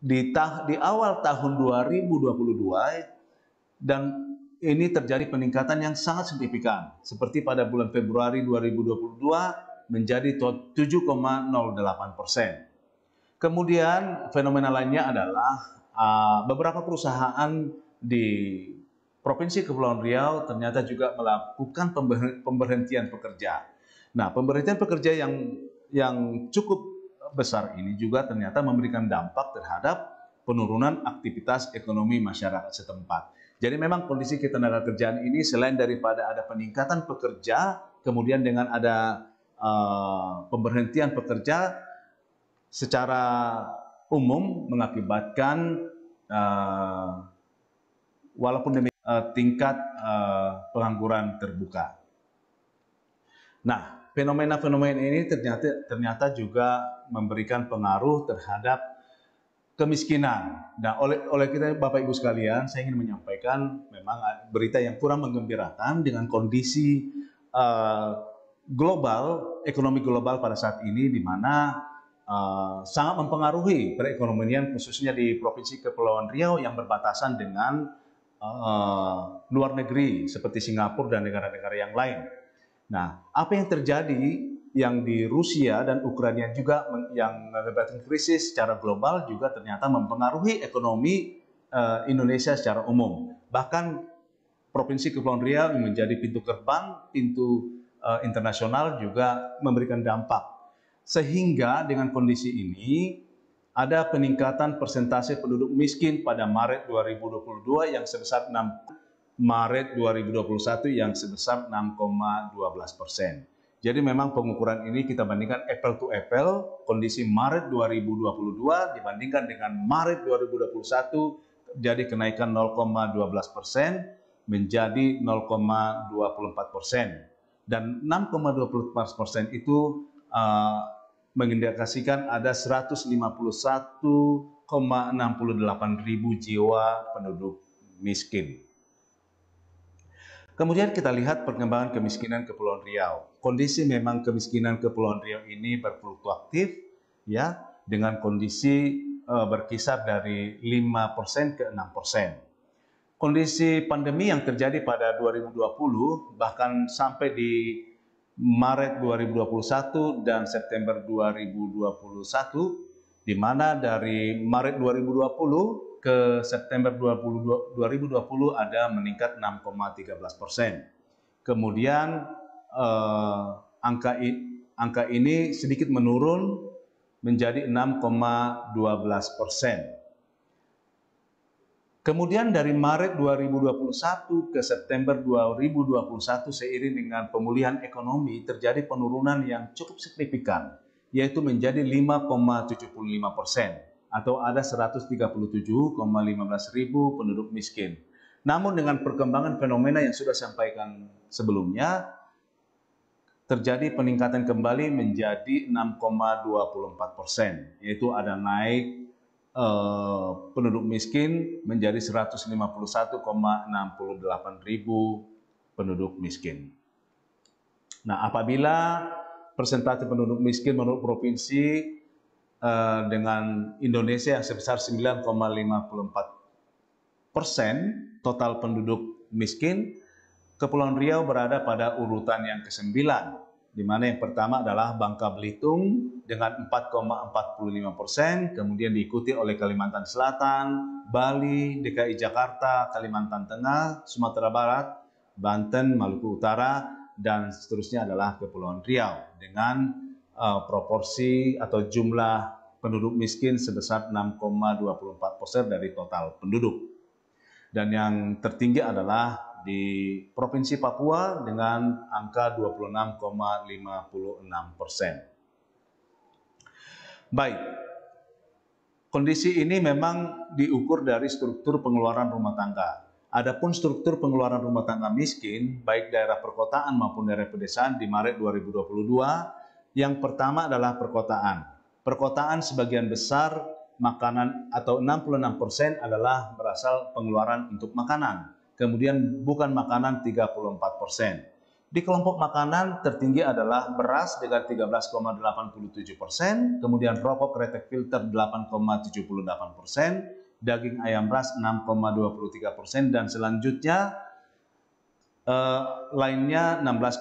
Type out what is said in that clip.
di awal tahun 2022 dan ini terjadi peningkatan yang sangat signifikan, seperti pada bulan Februari 2022 menjadi 7,08%. Kemudian fenomena lainnya adalah beberapa perusahaan di Provinsi Kepulauan Riau ternyata juga melakukan pemberhentian pekerja. Nah, pemberhentian pekerja yang cukup besar ini juga ternyata memberikan dampak terhadap penurunan aktivitas ekonomi masyarakat setempat. Jadi memang kondisi ketenagakerjaan ini selain daripada ada peningkatan pekerja, kemudian dengan ada pemberhentian pekerja, secara umum mengakibatkan walaupun demikian tingkat pengangguran terbuka. Nah, fenomena-fenomena ini ternyata juga memberikan pengaruh terhadap kemiskinan. Nah, oleh kita Bapak Ibu sekalian, saya ingin menyampaikan memang berita yang kurang menggembirakan dengan kondisi global, ekonomi global pada saat ini, di mana sangat mempengaruhi perekonomian khususnya di Provinsi Kepulauan Riau yang berbatasan dengan luar negeri seperti Singapura dan negara-negara yang lain. Nah, apa yang terjadi yang di Rusia dan Ukraina juga yang mengakibatkan krisis secara global juga ternyata mempengaruhi ekonomi Indonesia secara umum. Bahkan Provinsi Kepulauan Riau yang menjadi pintu gerbang, pintu internasional juga memberikan dampak. Sehingga dengan kondisi ini ada peningkatan persentase penduduk miskin pada Maret 2022 yang sebesar 6, Maret 2021 yang sebesar 6,12%. Jadi memang pengukuran ini kita bandingkan apple to apple, kondisi Maret 2022 dibandingkan dengan Maret 2021 jadi kenaikan 0,12% menjadi 0,24%. Dan 6,24% itu mengindikasikan ada 151,68 ribu jiwa penduduk miskin. Kemudian kita lihat perkembangan kemiskinan Kepulauan Riau. Kondisi memang kemiskinan Kepulauan Riau ini berfluktuatif, ya, dengan kondisi berkisar dari 5% ke 6%. Kondisi pandemi yang terjadi pada 2020 bahkan sampai di Maret 2021 dan September 2021, di mana dari Maret 2020 ke September 2020 ada meningkat 6,13%. Kemudian angka ini sedikit menurun menjadi 6,12%. Kemudian dari Maret 2021 ke September 2021 seiring dengan pemulihan ekonomi terjadi penurunan yang cukup signifikan, yaitu menjadi 5,75% atau ada 137,15 ribu penduduk miskin. Namun dengan perkembangan fenomena yang sudah sampaikan sebelumnya, terjadi peningkatan kembali menjadi 6,24%, yaitu ada naik penduduk miskin menjadi 151,68 ribu penduduk miskin. Nah, apabila persentase penduduk miskin menurut provinsi dengan Indonesia yang sebesar 9,54% total penduduk miskin, Kepulauan Riau berada pada urutan yang ke-9, di mana yang pertama adalah Bangka Belitung dengan 4,45%, kemudian diikuti oleh Kalimantan Selatan, Bali, DKI Jakarta, Kalimantan Tengah, Sumatera Barat, Banten, Maluku Utara, dan seterusnya adalah Kepulauan Riau dengan proporsi atau jumlah penduduk miskin sebesar 6,24% dari total penduduk. Dan yang tertinggi adalah di Provinsi Papua dengan angka 26,56%. Baik, kondisi ini memang diukur dari struktur pengeluaran rumah tangga. Adapun struktur pengeluaran rumah tangga miskin, baik daerah perkotaan maupun daerah pedesaan di Maret 2022, yang pertama adalah perkotaan. Perkotaan sebagian besar makanan atau 66% adalah berasal pengeluaran untuk makanan. Kemudian bukan makanan 34%. Di kelompok makanan tertinggi adalah beras dengan 13,87%, kemudian rokok kretek filter 8,78%, daging ayam ras 6,23%, dan selanjutnya lainnya 16,